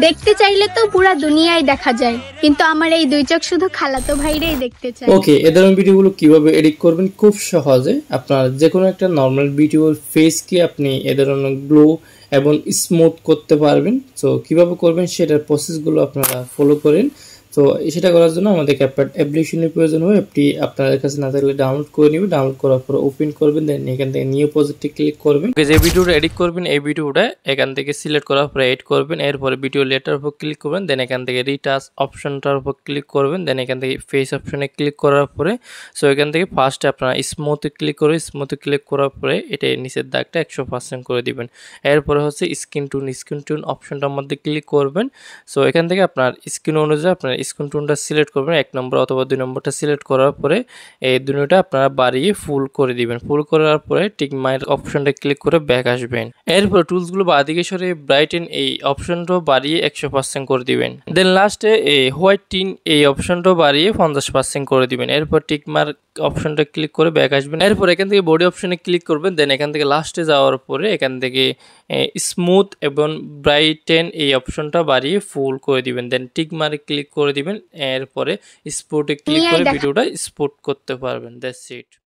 দেখতে চাইলে তো পুরা দুনিয়ায় দেখা যায়, কিন্তু আমার এই দুই চোখ শুধু খালাতো ভাইরেই দেখতে চায়। ওকে, এ ধরনের ভিডিওগুলো কিভাবে এডিট করবেন খুব সহজে। আপনার যে কোনো একটা নর্মাল ভিডিওর ফেসকে আপনি এ ধরনের গ্লো এবং স্মুথ করতে পারবেন। তো কিভাবে করবেন সেটার প্রসেসগুলো আপনারা ফলো করেন। তো সেটা করার জন্য আমাদের ক্যাপকাট অ্যাপ্লিকেশনের প্রয়োজন হয়। অ্যাপটি আপনাদের কাছে না থাকলে ডাউনলোড করে নেবেন। ডাউনলোড করার পর ওপেন করবেন, দেন এখান থেকে নিউ প্রজেক্টে ক্লিক করবেন। যে ভিডিওটা এডিট করবেন এই ভিডিওটা এখান থেকে সিলেক্ট করার পরে এড করবেন। এরপরে ভিডিও লেটার উপর ক্লিক করবেন, দেন এখান থেকে রিটাচ অপশনটার উপর ক্লিক করবেন, দেন এখান থেকে ফেস অপশনে ক্লিক করার পরে সো এখান থেকে ফার্স্টে আপনারা স্মুথে ক্লিক করে স্মুথে ক্লিক করার পরে এটা নিচের দাগটা 100% করে দিবেন। এরপরে হচ্ছে স্ক্রিন টুন অপশনটার মধ্যে ক্লিক করবেন। সো এখান থেকে আপনার স্ক্রিন অনুযায়ী আপনার স্ক্রিন টুনটা সিলেক্ট করবেন, 1 নম্বর অথবা 2 নম্বরটা সিলেক্ট করার পরে এই দুটোটা আপনারা বাড়িয়ে ফুল করে দিবেন। ফুল করার পরে টিক মার্ক অপশনটা ক্লিক করে ব্যাক আসবেন। এরপর টুলসগুলো বাঁদিকে সরিয়ে ব্রাইটেন এই অপশনটাও বাড়িয়ে 100% করে দিবেন। দেন লাস্টে এই হোয়াইট টিন এই অপশনটাও বাড়িয়ে 50% করে দিবেন। এরপর টিক মার্ক অপশনটা ক্লিক করে ব্যাক আসবেন। এরপর এখান থেকে বডি অপশনে ক্লিক করবেন, দেন এখান থেকে লাস্টে যাওয়ার পরে এখান থেকে স্মুথ এবং ব্রাইটেন এই অপশনটা বাড়িয়ে ফুল করে দিবেন। দেন টিক মার্কে ক্লিক করে দিবেন। এরপরে স্পোর্টে ক্লিক করে ভিডিওটা স্পোর্ট করতে পারবেন। That's it.